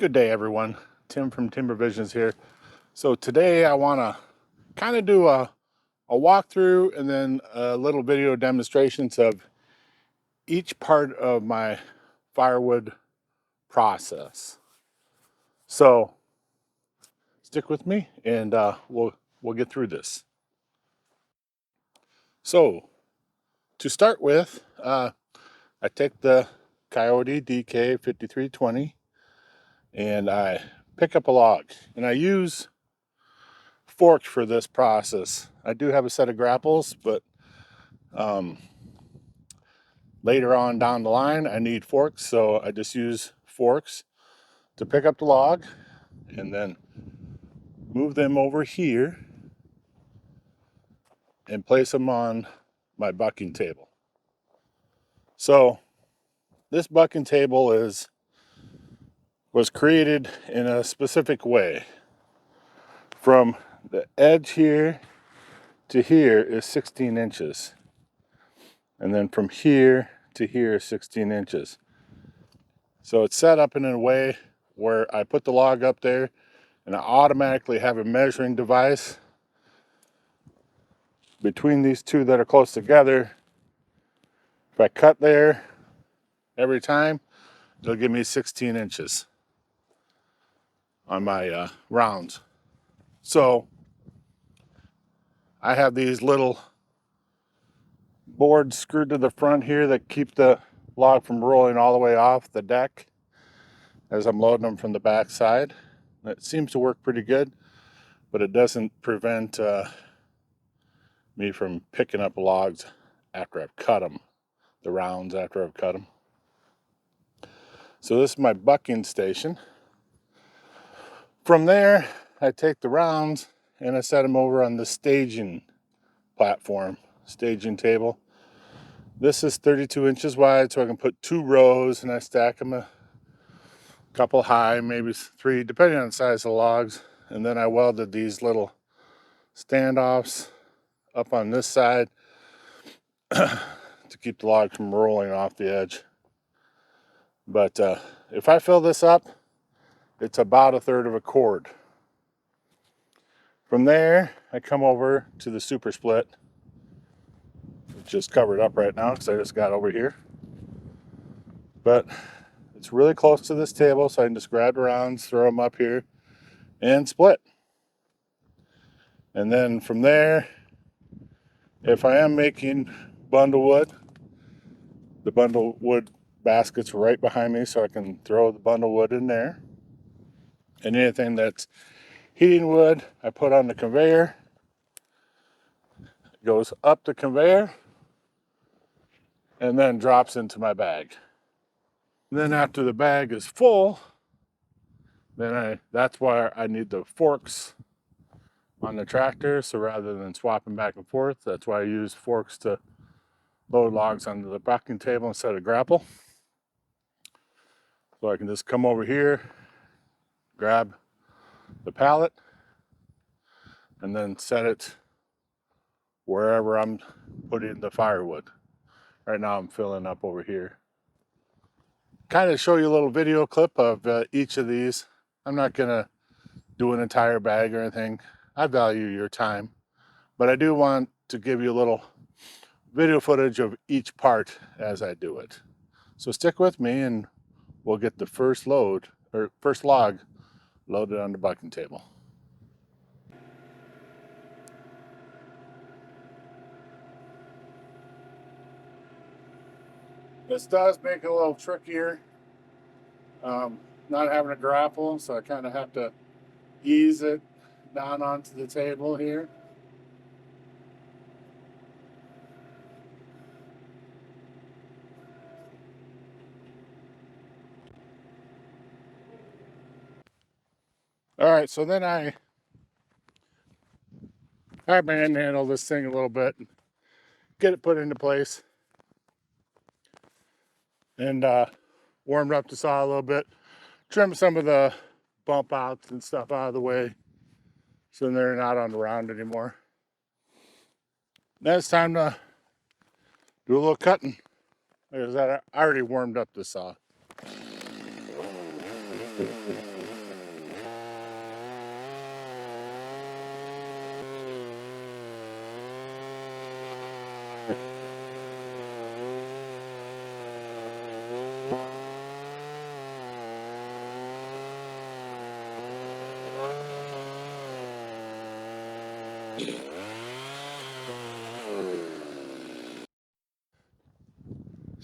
Good day, everyone. Tim from Timber Visions here. So today I want to kind of do a walkthrough and then a little video demonstrations of each part of my firewood process. So stick with me and we'll get through this. So to start with, I take the Coyote DK 5320 and I pick up a log, and I use forks for this process. I do have a set of grapples, but later on down the line I need forks, so I just use forks to pick up the log and then move them over here and place them on my bucking table. So this bucking table was created in a specific way. From the edge here to here is 16 inches. And then from here to here is 16 inches. So it's set up in a way where I put the log up there and I automatically have a measuring device between these two that are close together. If I cut there every time, it'll give me 16 inches on my rounds. So I have these little boards screwed to the front here that keep the log from rolling all the way off the deck as I'm loading them from the back side. It seems to work pretty good, but it doesn't prevent me from picking up logs after I've cut them, the rounds after I've cut them. So this is my bucking station. From there, I take the rounds and I set them over on the staging platform, staging table. This is 32 inches wide, so I can put 2 rows, and I stack them a couple high, maybe 3, depending on the size of the logs. And then I welded these little standoffs up on this side to keep the log from rolling off the edge. But if I fill this up, it's about 1/3 of a cord. From there, I come over to the super split, which is covered up right now because I just got over here. But it's really close to this table, so I can just grab the rounds, throw them up here, and split. And then from there, if I am making bundle wood, the bundle wood basket's right behind me, so I can throw the bundle wood in there. And anything that's heating wood, I put on the conveyor. It goes up the conveyor and then drops into my bag. And then after the bag is full, then that's why I need the forks on the tractor. So rather than swapping back and forth, that's why I use forks to load logs onto the bucking table instead of grapple. So I can just come over here, grab the pallet, and then set it wherever I'm putting the firewood. Right now I'm filling up over here. Kind of show you a little video clip of each of these. I'm not gonna do an entire bag or anything. I value your time, but I do want to give you a little video footage of each part as I do it. So stick with me and we'll get the first log loaded on the bucking table. This does make it a little trickier, not having a grapple, so I kind of have to ease it down onto the table here. All right, so then I manhandle this thing a little bit, get it put into place, and warmed up the saw a little bit, trim some of the bump outs and stuff out of the way so they're not on the round anymore. Then it's time to do a little cutting. Because I already warmed up the saw.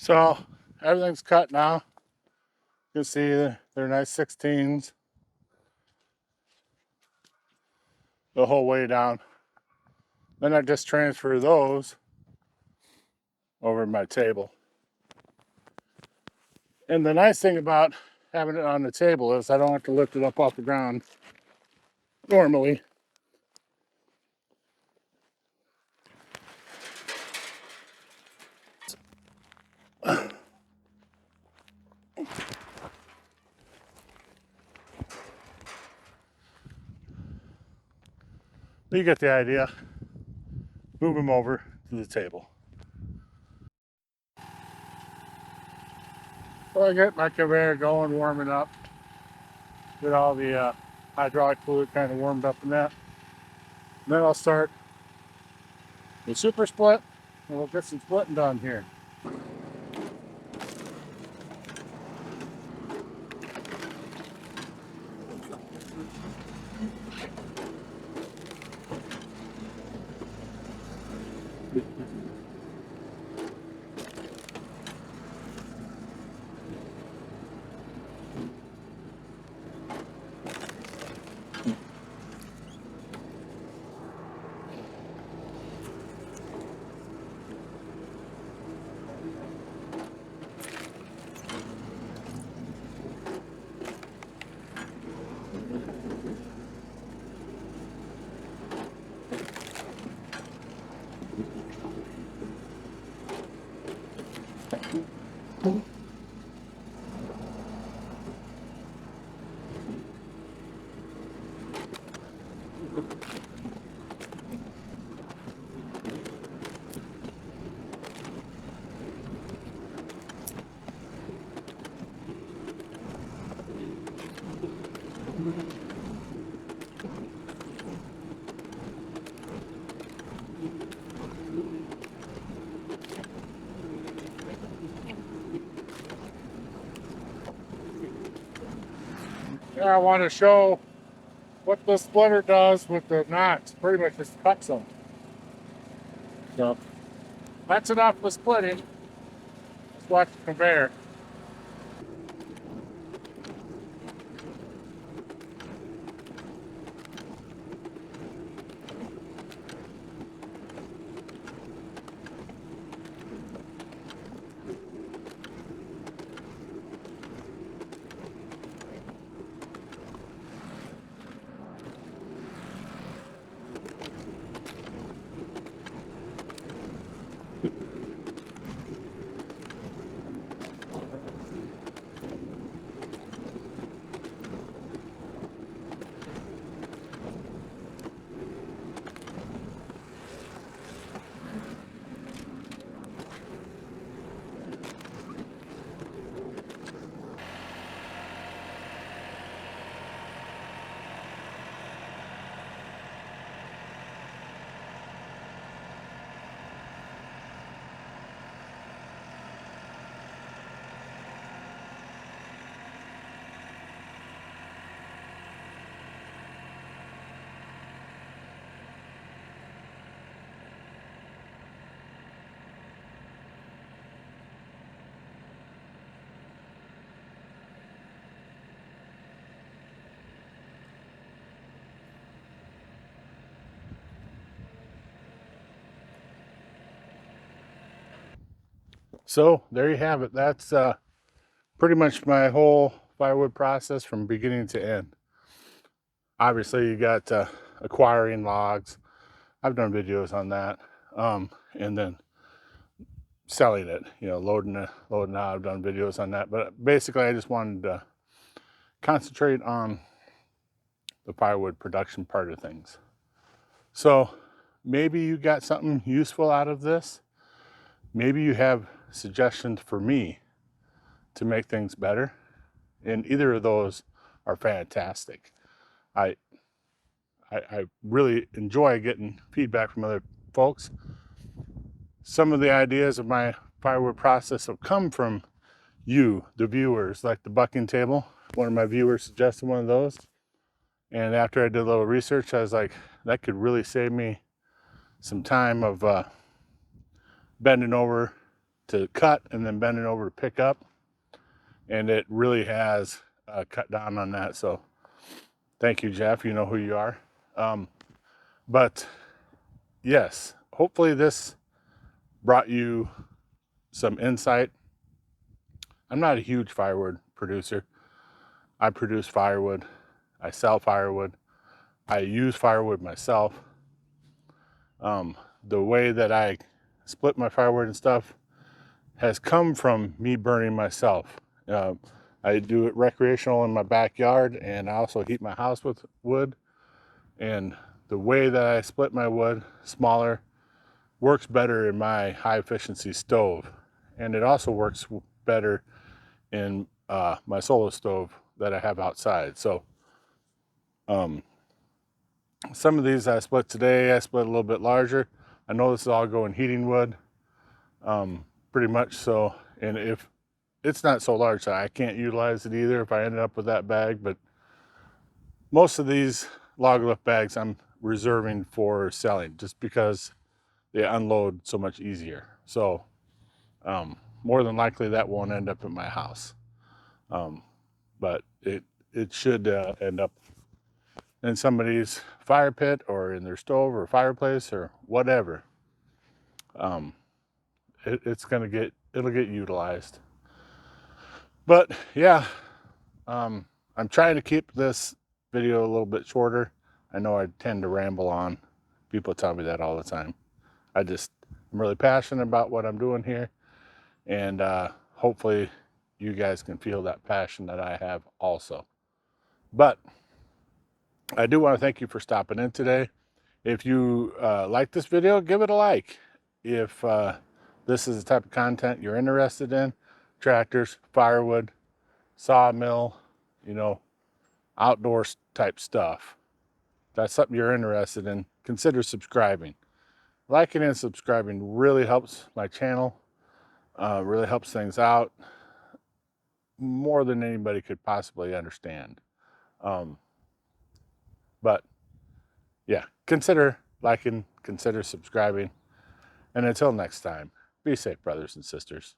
So everything's cut now. You can see they're nice 16s the whole way down. Then I just transfer those over to my table. And the nice thing about having it on the table is I don't have to lift it up off the ground normally. You get the idea. Move them over to the table. So I get my conveyor going, warming up. Get all the hydraulic fluid kind of warmed up in that. And then I'll start the super split, and we'll get some splitting done here. Yeah, I want to show what the splitter does with the knots. Pretty much just cuts them. So that's enough for splitting. Let's watch the conveyor. So there you have it. That's pretty much my whole firewood process from beginning to end. Obviously, you got acquiring logs. I've done videos on that, and then selling it. Loading out. I've done videos on that. But basically, I just wanted to concentrate on the firewood production part of things. So maybe you got something useful out of this. Maybe you have suggestions for me to make things better. And either of those are fantastic. I I really enjoy getting feedback from other folks. Some of the ideas of my firewood process have come from you, the viewers, like the bucking table. One of my viewers suggested one of those. And after I did a little research, I was like, that could really save me some time of bending over to cut and then bending over to pick up. And it really has cut down on that. So thank you, Jeff. You know who you are. But yes, hopefully this brought you some insight. I'm not a huge firewood producer. I produce firewood. I sell firewood. I use firewood myself. The way that I split my firewood and stuff has come from me burning myself. I do it recreational in my backyard, and I also heat my house with wood. And the way that I split my wood, smaller, works better in my high efficiency stove. And it also works better in my solo stove that I have outside. So some of these I split today, I split a little bit larger. I know this is all going heating wood, pretty much so. And if it's not so large, so I can't utilize it either if I ended up with that bag, but most of these log lift bags I'm reserving for selling just because they unload so much easier. So more than likely that won't end up in my house. But it should end up in somebody's fire pit or in their stove or fireplace or whatever. It'll get utilized. But yeah, I'm trying to keep this video a little bit shorter. I know I tend to ramble on. People tell me that all the time. I'm really passionate about what I'm doing here, and hopefully you guys can feel that passion that I have also. But I do want to thank you for stopping in today. If you like this video, give it a like. If this is the type of content you're interested in, tractors, firewood, sawmill, outdoor type stuff, if that's something you're interested in, consider subscribing. Liking and subscribing really helps my channel, really helps things out more than anybody could possibly understand. But yeah, consider liking, consider subscribing. And until next time, be safe, brothers and sisters.